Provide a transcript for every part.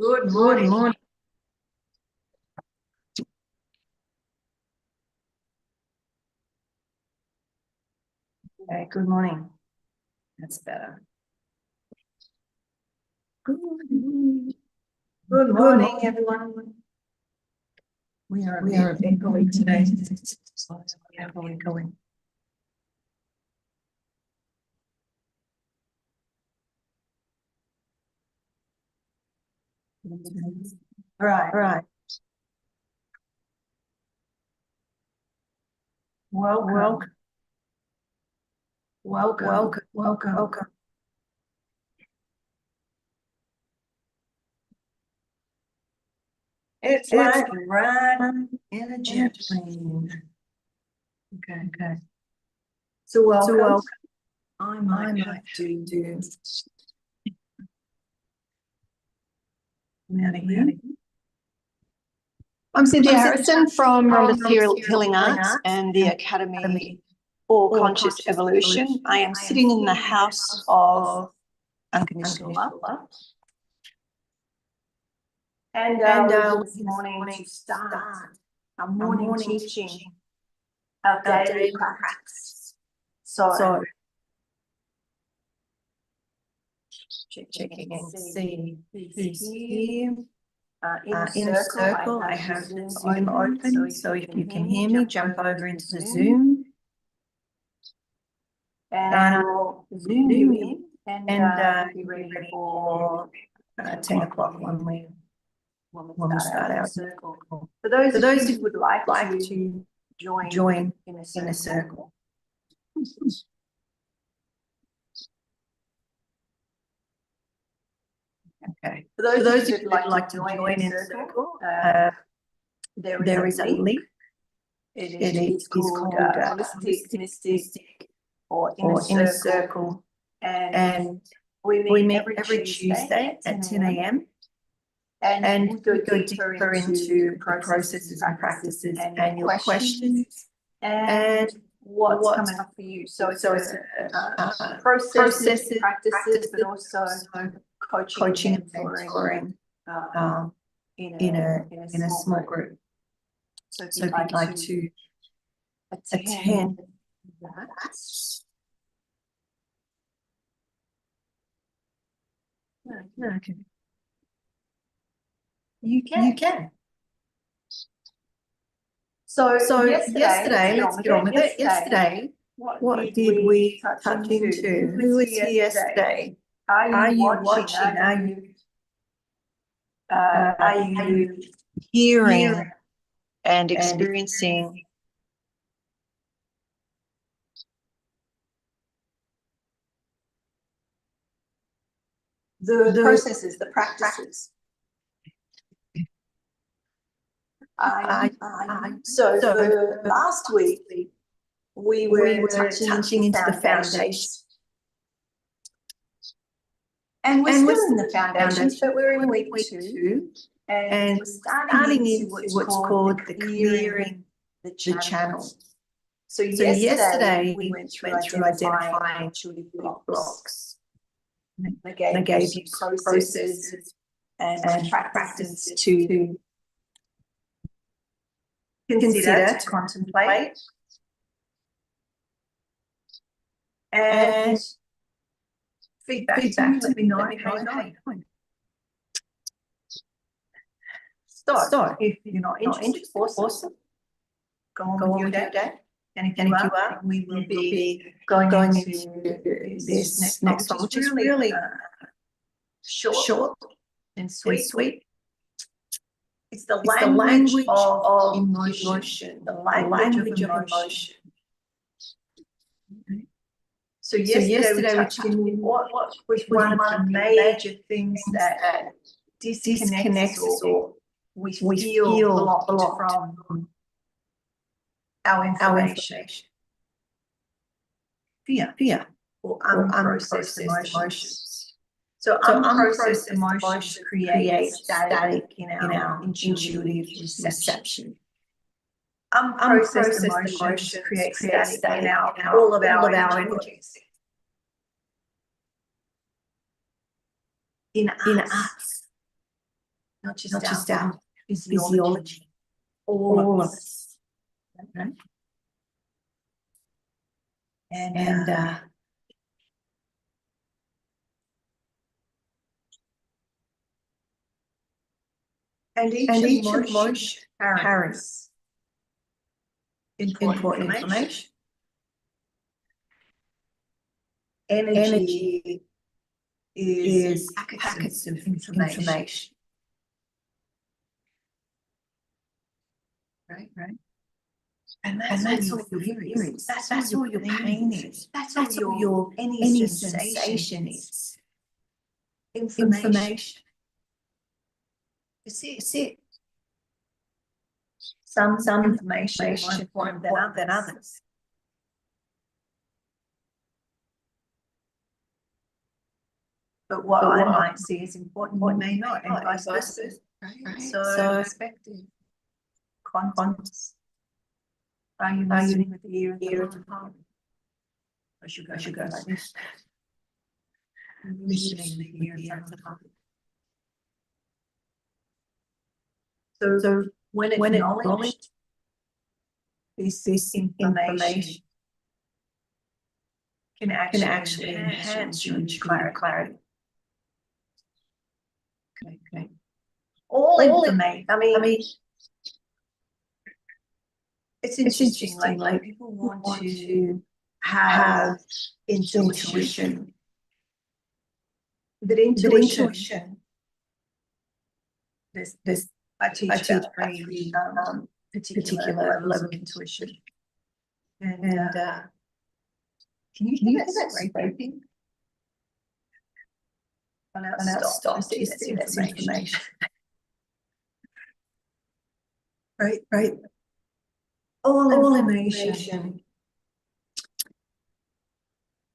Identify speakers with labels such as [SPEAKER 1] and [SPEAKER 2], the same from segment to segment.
[SPEAKER 1] Good morning. Okay, good morning. That's better. Good morning, everyone. We are echoing today. Echoing. All right. Welcome. It's like riding in a jet plane. Okay. So welcome. I might have to do.
[SPEAKER 2] I'm Cynthia Harrison from Rhonda's Healing Arts and the Academy for Conscious Evolution. I am sitting in the house of Unconditional Love. And this morning to start our morning teaching, our daily practice. So checking and see who's here. In a circle, I have Zoom open, so if you can hear me, jump over into the Zoom. And I'll zoom you in and be ready for 10 o'clock when we start our circle. For those who would like to join in a circle. Okay. For those who would like to join in a circle, there is a link. It is called Holistic Mystic or Inner Circle. And we meet every Tuesday at 10 a.m. And we go deeper into the processes and practices and your questions and what's coming up for you. So it's processes, practices, but also coaching and mentoring in a small group. So if you'd like to attend that. Okay. You can. So yesterday, let's get on with it. Yesterday, what did we touch into? Who was here yesterday? Are you watching? Are you hearing and experiencing the processes, the practices? So last week we were touching into the foundations. And we're still in the foundations, but we're in week 2. And we're starting into what's called the clearing the channel. So yesterday we went through identifying intuitive blocks. They gave you processes and practices to consider, to contemplate, and feedback. Let me know. So if you're not interested, awesome. Go on with your day. And if you are, we will be going into this next one, which is really short and sweet. It's the language of emotion. The language of emotion. So yesterday we touched on what was one of the major things that disconnects us or we feel blocked from our information. Fear or unprocessed emotions. So unprocessed emotions create static in our intuitive reception. Unprocessed emotions create static in all of our energies. In us. not just
[SPEAKER 1] our
[SPEAKER 2] physiology,
[SPEAKER 1] all of us.
[SPEAKER 2] right? And each emotion carries important information. Energy is packets of information. Right. And that's all your fear is. That's all your pain is. That's all your any sensation is. Information. It's it. Some information more important than others. But what I might see is important, you may not, and vice versa. Right? So perspective, context. Are you listening with the ear of the heart? I should go like this. Listening with the ear of the heart. So when acknowledged, this information can actually enhance your clarity. Okay. All information. I mean, it's interesting. Like people want to have intuition. But intuition. I teach about three particular levels of intuition. And can you hear that scraping? Oh, now stop. That's information. Right. All information.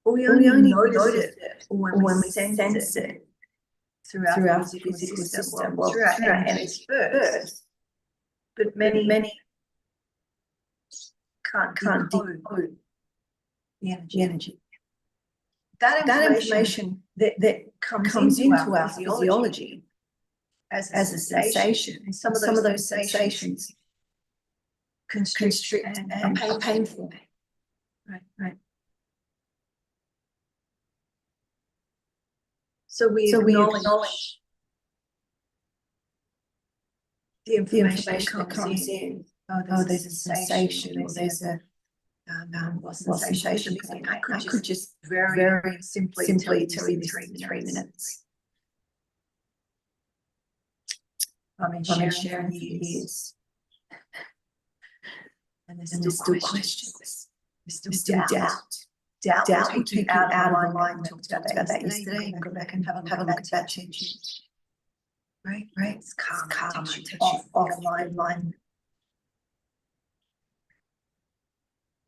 [SPEAKER 2] We only notice it when we sense it through our physical system. Well, through our energies first. But many can't decode the energy. That information that comes into our physiology as a sensation. And some of those sensations constrict and are painful. Right. So we acknowledge the information that comes in. Oh, there's a sensation, or there's a sensation. I could just very simply tell you this in 3 minutes. I've been sharing for years. And there's still questions. There's still doubt. Doubt will take you out of the line. We talked about that yesterday. Go back and have a look at that teaching. Right. It's calm. Off line.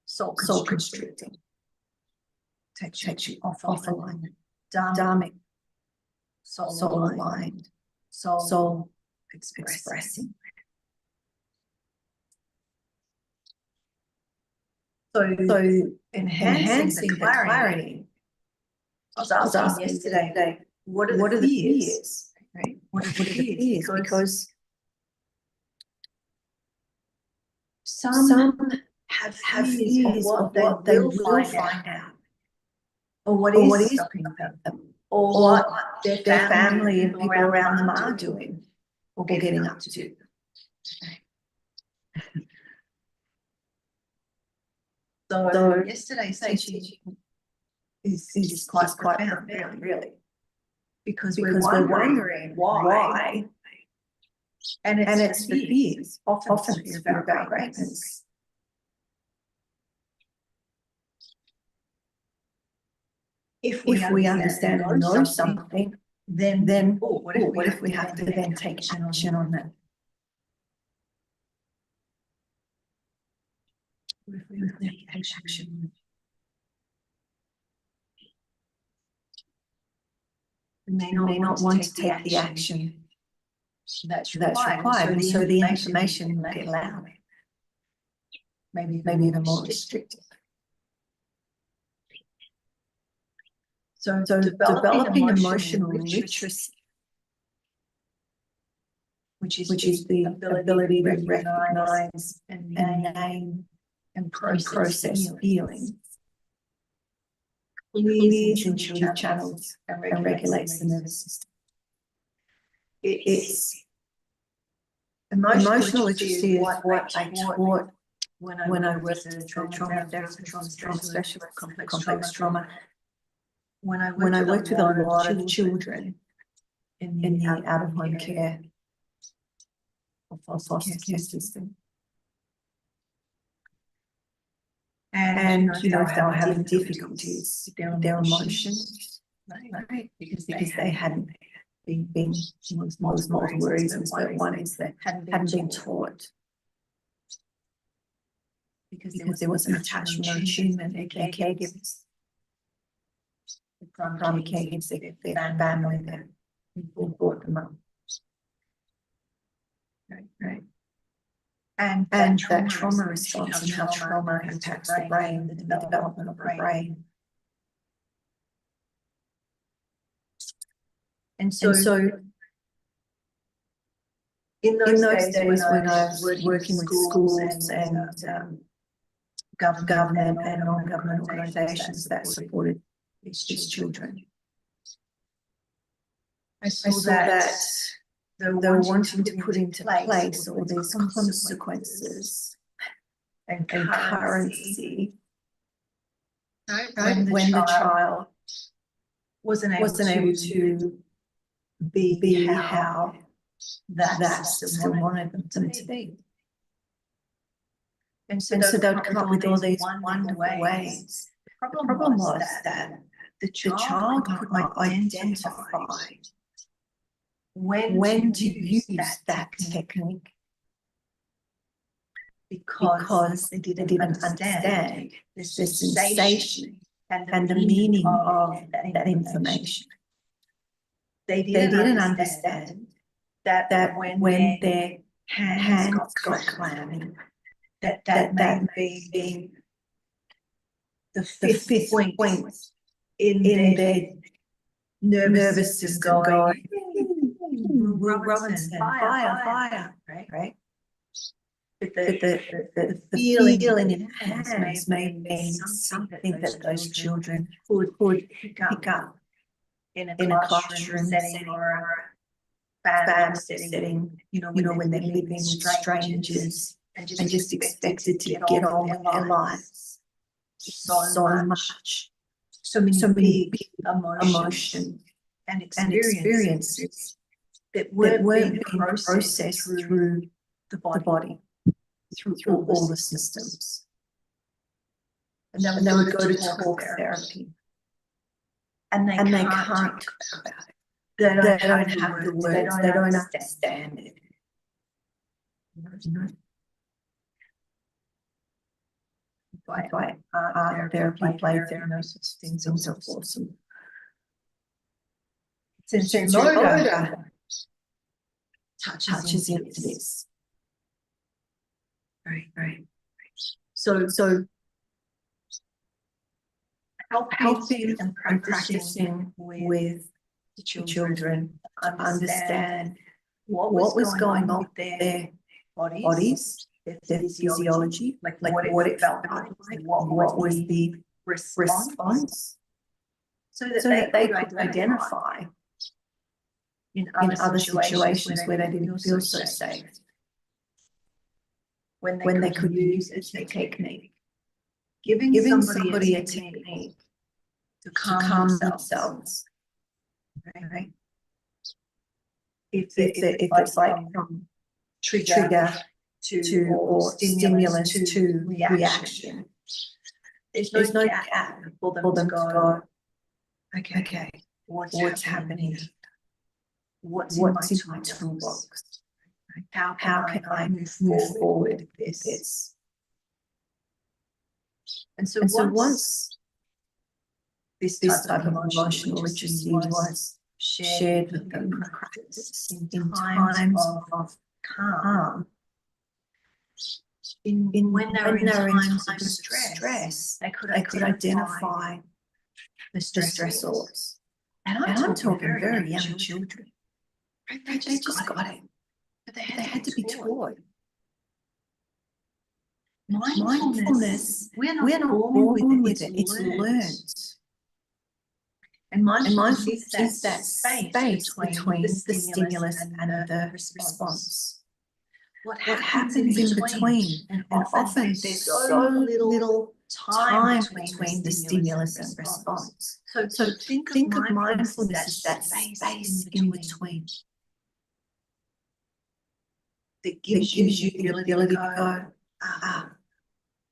[SPEAKER 2] Soul constricting. Takes you off alignment. Dharmic. Soul aligned. Soul expressing. So enhancing the clarity. I was asking yesterday, what are the fears? Right? What are the fears? Because some have fears of what they will find out, or what is stopping them, or what their family and people around them are doing, or getting up to do. So yesterday's teaching is quite profound, really, because we're wondering why, and it's the fears. Often it's about greatness. If we understand and know something, then what if we have to then take action on that? What if we have to take action? We may not want to take the action that's required, and so the information will get louder, maybe even more restrictive. So developing emotional literacy which is the ability to recognize and name and process feelings, clears intuitive channels and regulates the nervous system. It's emotional literacy is what I taught when I worked as a trauma specialist, complex trauma. When I worked with a lot of children in the out-of-home care or foster care system. And you know, if they were having difficulties with their emotions, right? Because they hadn't been multiple reasons, but one is they hadn't been taught. Because there was an attachment or attunement, their caregivers, the primary caregivers, their family, their people brought them up. Right. And that trauma response and how trauma impacts the brain, the development of the brain. And so in those days when I was working with schools and government and non-government organisations that supported these children, I saw that they were wanting to put into place all these consequences and currency when the child wasn't able to be how that system wanted them to be. And so they would come up with all these wonderful ways. The problem was that the child could not identify when to use that technique because they didn't understand the sensation and the meaning of that information. They didn't understand that when their hands got clammy, that may be the fifth point in their nervous system going, Robinson, fire, right? But the feeling in your hands may be something that those children could pick up in a classroom setting or a family setting, you know, when they're living with strangers and just expected to get on with their lives. So many big emotions and experiences that weren't being processed through the body, through all the systems. And they would go to talk therapy. And they can't talk about it. They don't have the words. They don't understand it. Why art therapy, play therapy, those things are so awesome. Sensory motor touches into this. Right. So helping and practicing with the children to understand what was going on with their bodies, their physiology, like what it felt like what was the response, so that they could identify in other situations where they didn't feel so safe, when they could use a technique. Giving somebody a technique to calm themselves, right? If it's like from trigger to or stimulus to reaction, there's no gap for them to go, okay, what's happening? What's in my toolbox? How can I move forward with this? And so once this type of emotional literacy was shared with them in practice, in times of calm, when they were in times of stress, they could identify the stressors. And I'm talking very young children. They just got it. But they had to be taught. Mindfulness, we're not born with it, it's learned. And mindfulness is that space between the stimulus and the response. What happens in between? And often there's so little time between the stimulus and response. So think of mindfulness as that space in between that gives you the ability to go,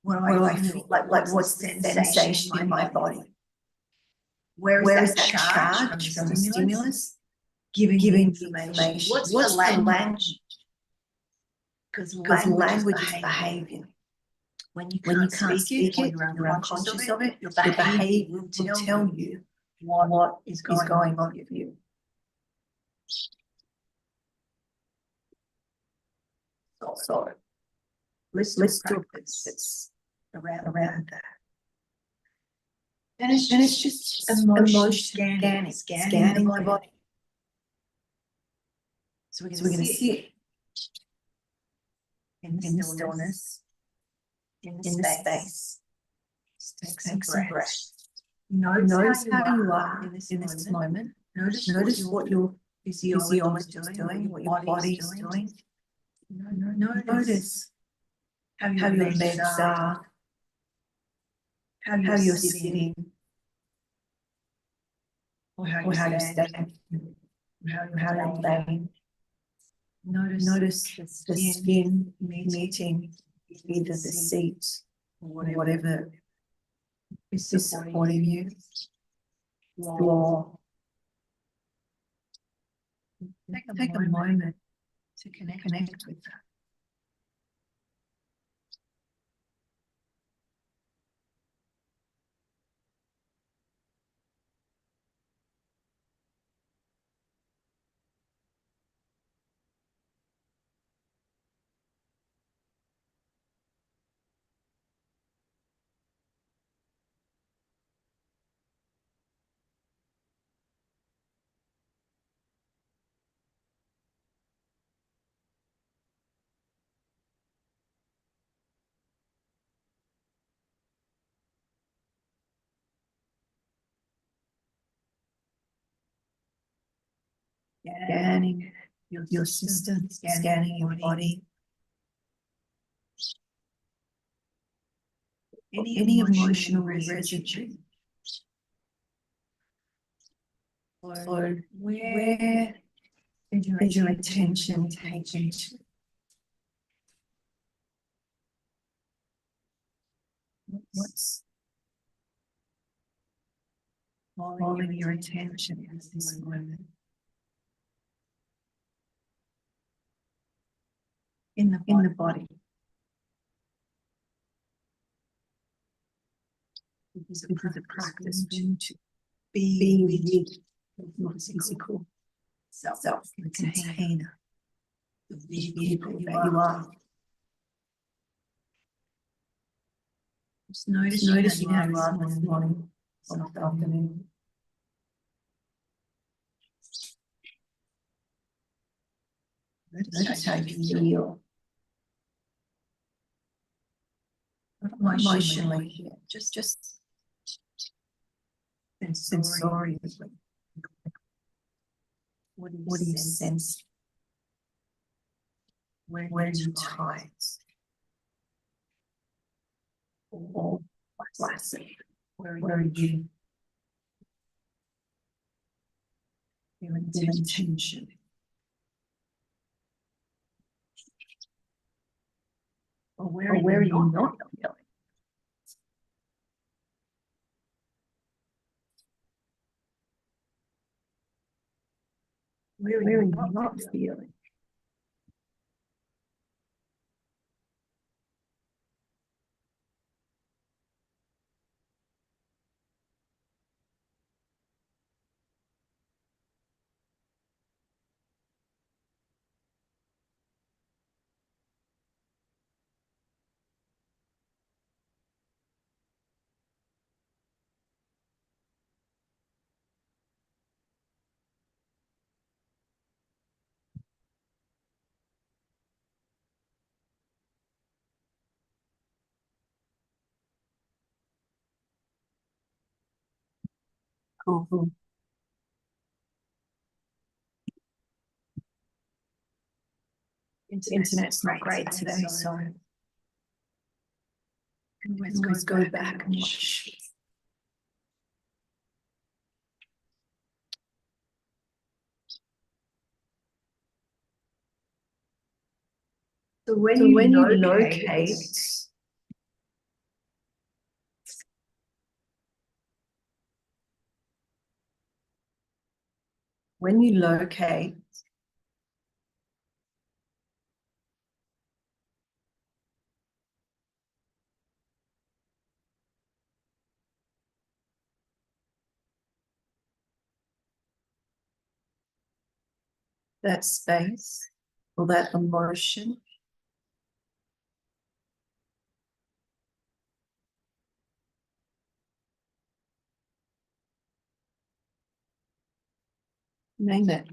[SPEAKER 2] what do I feel? Like what's the sensation in my body? Where is that charge from the stimulus? Giving information. What's the language? Because language is behavior. When you can't speak it, you're unconscious of it, your behavior will tell you what is going on with you. So let's do a practice around that. And it's just emotion scanning the body. So we're going to sit in the stillness, in the space. Just take some breath. Notice how you are in this moment. Notice what your physiology is doing, what your body is doing. Notice how your legs are, how you're sitting, or how you're standing, or how you're laying. Notice the skin meeting either the seat or whatever is supporting you. Floor. Take a moment to connect with that. Scanning your system, scanning your body. Any emotional residue. Or where is your attention taken to? What's calling your attention at this moment? In the body. It is a practice to be with your physical self, the container, the vehicle that you are. Just noticing how you are this morning, this afternoon. Notice how you feel. Not emotionally, just sensorially. What do you sense? Where are you tight? Or flaccid? Where are you feeling tension? Or where are you not feeling? Where are you not feeling? Cool. Internet's not great today, so I can always go back and watch. So when you locate, that space or that emotion, name it.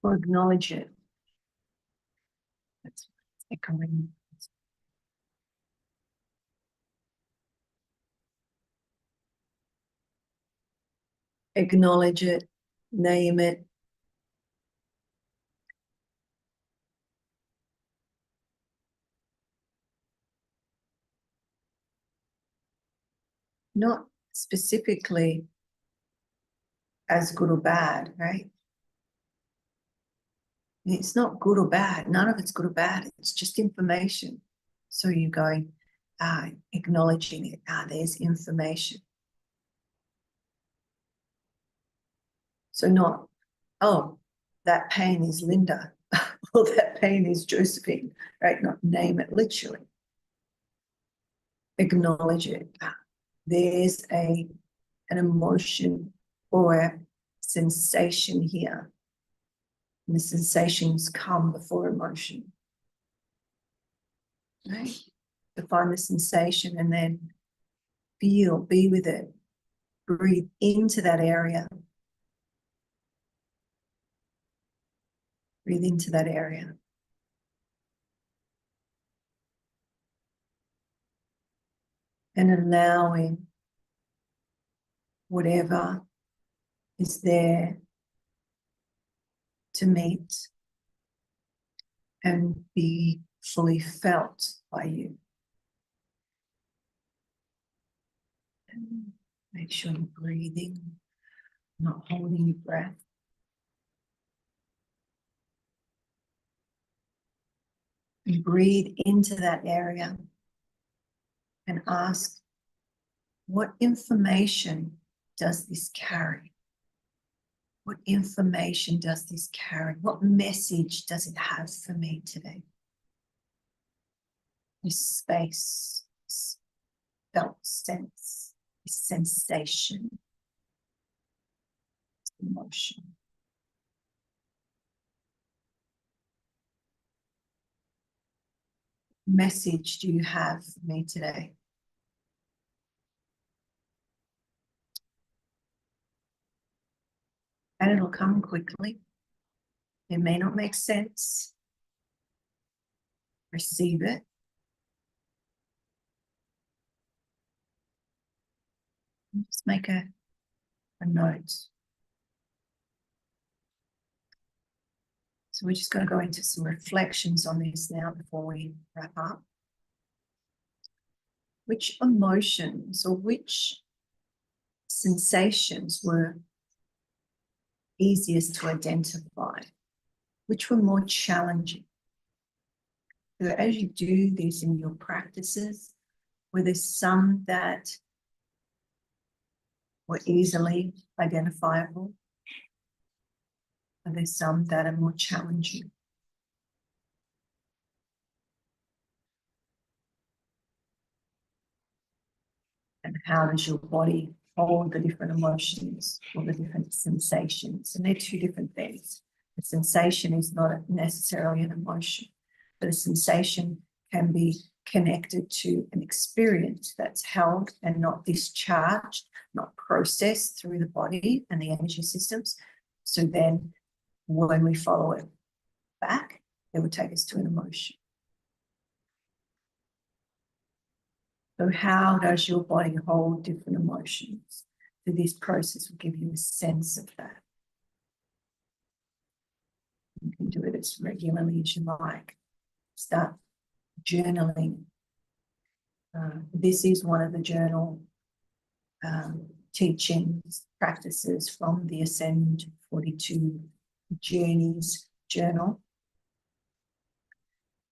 [SPEAKER 2] Or acknowledge it. That's echoing. Acknowledge it, name it. Not specifically as good or bad, right? It's not good or bad. None of it's good or bad. It's just information. So you're going, acknowledging it. There's information. So not, oh, that pain is Linda, or that pain is Josephine, right? Not name it literally. Acknowledge it. There's an emotion or a sensation here. And the sensations come before emotion. Right? To find the sensation and then be with it. Breathe into that area. Breathe into that area. And allowing whatever is there to meet and be fully felt by you. And make sure you're breathing, not holding your breath. And breathe into that area and ask, what information does this carry? What information does this carry? What message does it have for me today? This space, this felt sense, this sensation, this emotion. Message do you have for me today? And it'll come quickly. It may not make sense. Receive it. And just make a note. So we're just going to go into some reflections on this now before we wrap up. Which emotions or which sensations were easiest to identify? Which were more challenging? So as you do this in your practices, were there some that were easily identifiable? Are there some that are more challenging? And how does your body hold the different emotions or the different sensations? And they're two different things. A sensation is not necessarily an emotion, but a sensation can be connected to an experience that's held and not discharged, not processed through the body and the energy systems. So then when we follow it back, it would take us to an emotion. So how does your body hold different emotions? So this process will give you a sense of that. You can do it as regularly as you like. Start journaling. This is one of the journal teachings, practices from the Ascend 42 Journeys journal,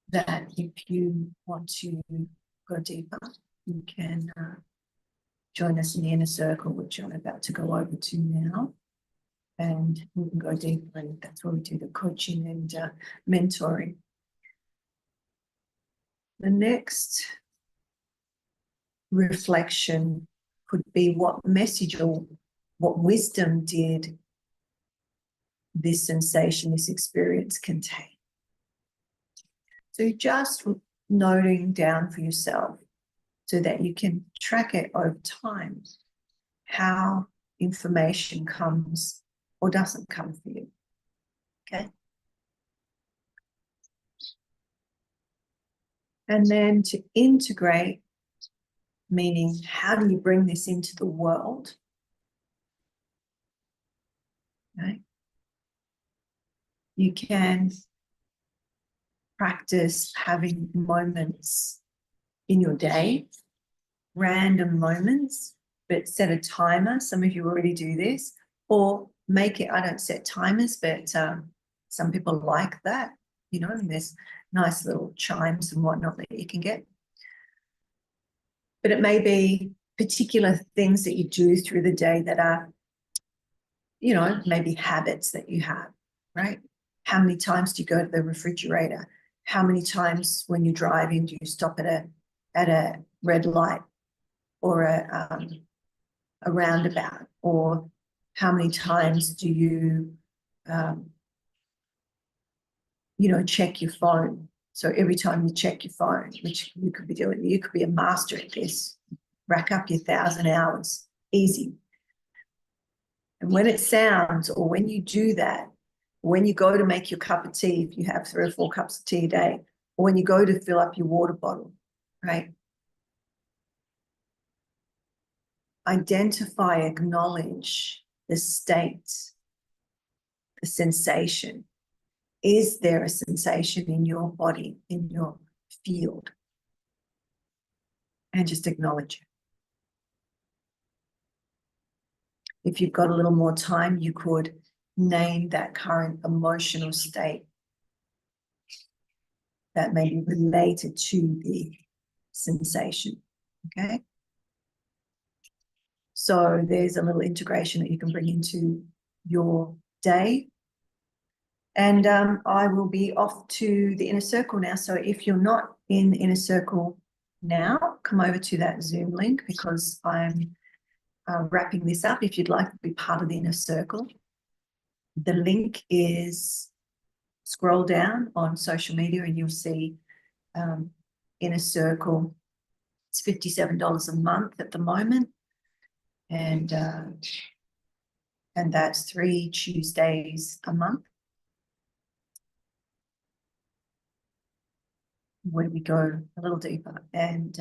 [SPEAKER 2] that if you want to go deeper, you can join us in the inner circle, which I'm about to go over to now. And we can go deeper, and that's where we do the coaching and mentoring. The next reflection could be what message or what wisdom did this sensation, this experience contain. So just noting down for yourself so that you can track it over time, how information comes or doesn't come for you. Okay. And then to integrate, meaning how do you bring this into the world? Okay. You can practice having moments in your day, random moments, but set a timer. Some of you already do this, or make it, I don't set timers, but some people like that, you know, and there's nice little chimes and whatnot that you can get. But it may be particular things that you do through the day that are, you know, maybe habits that you have, right? How many times do you go to the refrigerator? How many times when you're driving do you stop at a red light or a roundabout? Or how many times do you, you know, check your phone? So every time you check your phone, which you could be doing, you could be a master at this, rack up your 1,000 hours, easy. And when it sounds, or when you do that, when you go to make your cup of tea, if you have 3 or 4 cups of tea a day, or when you go to fill up your water bottle, right? Identify, acknowledge the state, the sensation. Is there a sensation in your body, in your field? And just acknowledge it. If you've got a little more time, you could name that current emotional state that may be related to the sensation, okay? So there's a little integration that you can bring into your day. And I will be off to the inner circle now. So if you're not in the inner circle now, come over to that Zoom link, because I'm wrapping this up. If you'd like to be part of the inner circle, the link is, scroll down on social media and you'll see inner circle. It's $57 a month at the moment. And that's 3 Tuesdays a month, where we go a little deeper and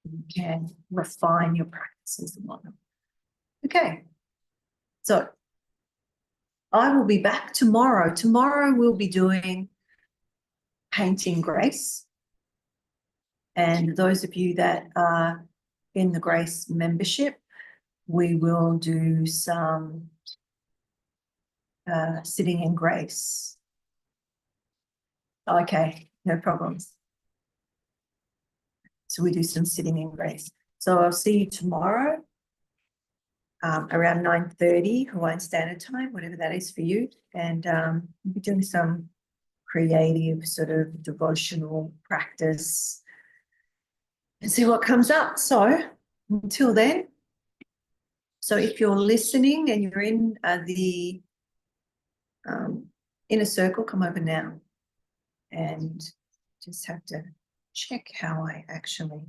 [SPEAKER 2] you can refine your practices and whatnot. Okay, so I will be back tomorrow. Tomorrow we'll be doing painting grace. And those of you that are in the Grace membership, we will do some sitting in grace. Okay, no problems. So we do some sitting in grace. So I'll see you tomorrow around 9:30 Hawaiian Standard Time, whatever that is for you. And we'll be doing some creative sort of devotional practice and see what comes up. So until then, so if you're listening and you're in the inner circle, come over now and just have to check how I actually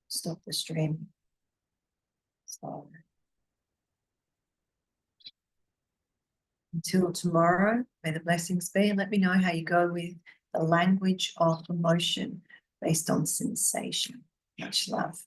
[SPEAKER 2] stop the stream. So until tomorrow, may the blessings be, and let me know how you go with the language of emotion. based on sensation. Much love.